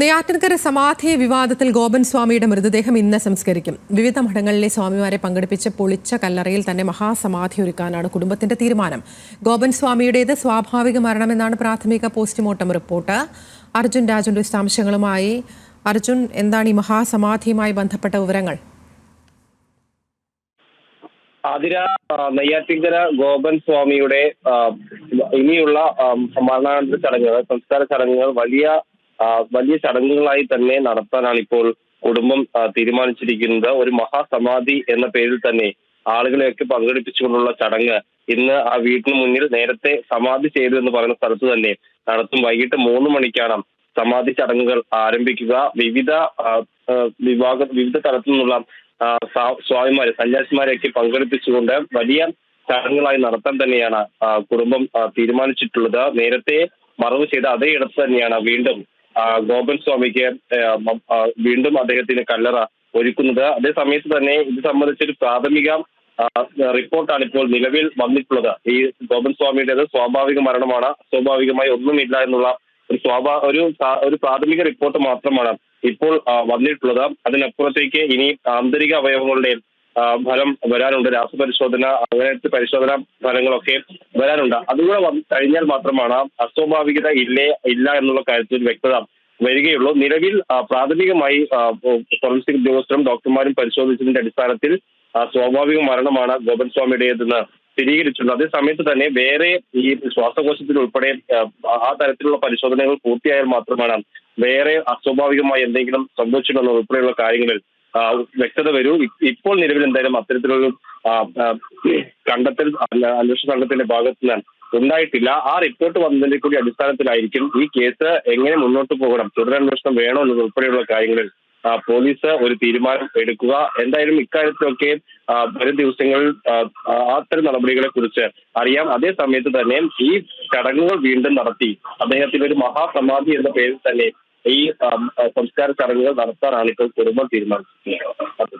നെയ്യാറ്റിൻകര സമാധി വിവാദത്തിൽ ഗോപൻ സ്വാമിയുടെ മൃതദേഹം ഇന്ന് സംസ്കരിക്കും. വിവിധ മഠങ്ങളിലെ സ്വാമിമാരെ പങ്കെടുപ്പിച്ച് പൊളിച്ച കല്ലറയിൽ തന്നെ മഹാസമാധി ഒരുക്കാനാണ് കുടുംബത്തിന്റെ തീരുമാനം. ഗോപൻ സ്വാമിയുടേത് സ്വാഭാവിക മരണമെന്നാണ് പ്രാഥമിക പോസ്റ്റ്മോർട്ടം റിപ്പോർട്ട്. അർജുൻ രാജുന്റെ വിശദാംശങ്ങളുമായി. അർജുൻ, എന്താണ് ഈ മഹാസമാധിയുമായി ബന്ധപ്പെട്ട വിവരങ്ങൾ? ആതിര, നെയ്യാറ്റിൻകര ഗോപൻ സ്വാമിയുടെ ഇനിയുള്ള മരണാനന്തര ചടങ്ങുകൾ, സംസ്കാര ചടങ്ങുകൾ വലിയ ചടങ്ങുകളായി തന്നെ നടത്താനാണ് ഇപ്പോൾ കുടുംബം തീരുമാനിച്ചിരിക്കുന്നത്. ഒരു മഹാസമാധി എന്ന പേരിൽ തന്നെ ആളുകളെയൊക്കെ പങ്കെടുപ്പിച്ചുകൊണ്ടുള്ള ചടങ്ങ് ഇന്ന് ആ വീട്ടിന് മുന്നിൽ നേരത്തെ സമാധി ചെയ്തു എന്ന് പറയുന്ന സ്ഥലത്ത് തന്നെ നടത്തും. വൈകിട്ട് 3 മണിക്കാണ് സമാധി ചടങ്ങുകൾ ആരംഭിക്കുക. വിവിധ തലത്തിൽ നിന്നുള്ള സ്വാമിമാരെ, സന്യാസിമാരെയൊക്കെ പങ്കെടുപ്പിച്ചുകൊണ്ട് വലിയ ചടങ്ങുകളായി നടത്താൻ തന്നെയാണ് കുടുംബം തീരുമാനിച്ചിട്ടുള്ളത്. നേരത്തെ മറവ് ചെയ്ത അതേ ഇടത്ത് തന്നെയാണ് വീണ്ടും ഗോപൻ സ്വാമിക്ക് വീണ്ടും അദ്ദേഹത്തിന് കല്ലറ ഒരുക്കുന്നത്. അതേ സമയത്ത് തന്നെ ഇത് സംബന്ധിച്ചൊരു പ്രാഥമിക റിപ്പോർട്ടാണ് ഇപ്പോൾ നിലവിൽ വന്നിട്ടുള്ളത്. ഈ ഗോപൻ സ്വാമിയുടേത് സ്വാഭാവിക മരണമാണ്, അസ്വാഭാവികമായി ഒന്നുമില്ല എന്നുള്ള ഒരു പ്രാഥമിക റിപ്പോർട്ട് മാത്രമാണ് ഇപ്പോൾ വന്നിട്ടുള്ളത്. അതിനപ്പുറത്തേക്ക് ഇനി ആന്തരിക അവയവങ്ങളുടെ ഫലം വരാനുണ്ട്. രാസപരിശോധന, അങ്ങനത്തെ പരിശോധന ഫലങ്ങളൊക്കെ വരാനുണ്ട്. അതുകൂടെ കഴിഞ്ഞാൽ മാത്രമാണ് അസ്വാഭാവികത ഇല്ല എന്നുള്ള കാര്യത്തിൽ വ്യക്തത വരികയുള്ളൂ. നിലവിൽ പ്രാഥമികമായി ഫോറൻസിക് ഉദ്യോഗസ്ഥരും ഡോക്ടർമാരും പരിശോധിച്ചതിന്റെ അടിസ്ഥാനത്തിൽ സ്വാഭാവിക മരണമാണ് ഗോപൻ സ്വാമിയുടേതെന്ന് സ്ഥിരീകരിച്ചിട്ടുണ്ട്. അതേ സമയത്ത് തന്നെ വേറെ ഈ ശ്വാസകോശത്തിൽ ഉൾപ്പെടെ ആ തരത്തിലുള്ള പരിശോധനകൾ പൂർത്തിയായാൽ മാത്രമാണ് വേറെ അസ്വാഭാവികമായി എന്തെങ്കിലും സംഭവിച്ചിട്ടുള്ള ഉൾപ്പെടെയുള്ള കാര്യങ്ങളിൽ വ്യക്തത വരൂ. ഇപ്പോൾ നിലവിൽ എന്തായാലും അത്തരത്തിലൊരു കണ്ടെത്തൽ അന്വേഷണ സംഘത്തിന്റെ ഭാഗത്ത് നിന്ന് ഉണ്ടായിട്ടില്ല. ആ റിപ്പോർട്ട് വന്നതിന്റെ കൂടി അടിസ്ഥാനത്തിലായിരിക്കും ഈ കേസ് എങ്ങനെ മുന്നോട്ട് പോകണം, തുടരന്വേഷണം വേണോ എന്നത് ഉൾപ്പെടെയുള്ള കാര്യങ്ങളിൽ പോലീസ് ഒരു തീരുമാനം എടുക്കുക. എന്തായാലും ഇക്കാര്യത്തിലൊക്കെ വരും ദിവസങ്ങളിൽ അത്തരം നടപടികളെ കുറിച്ച് അറിയാം. അതേ സമയത്ത് തന്നെ ഈ ചടങ്ങുകൾ വീണ്ടും നടത്തി അദ്ദേഹത്തിന് ഒരു മഹാസമാധി എന്ന പേരിൽ തന്നെ ഈ സംസ്കാര ചടങ്ങുകൾ നടത്താനാണ് ഇപ്പോൾ കുടുംബം തീരുമാനിച്ചിട്ടുള്ളത്.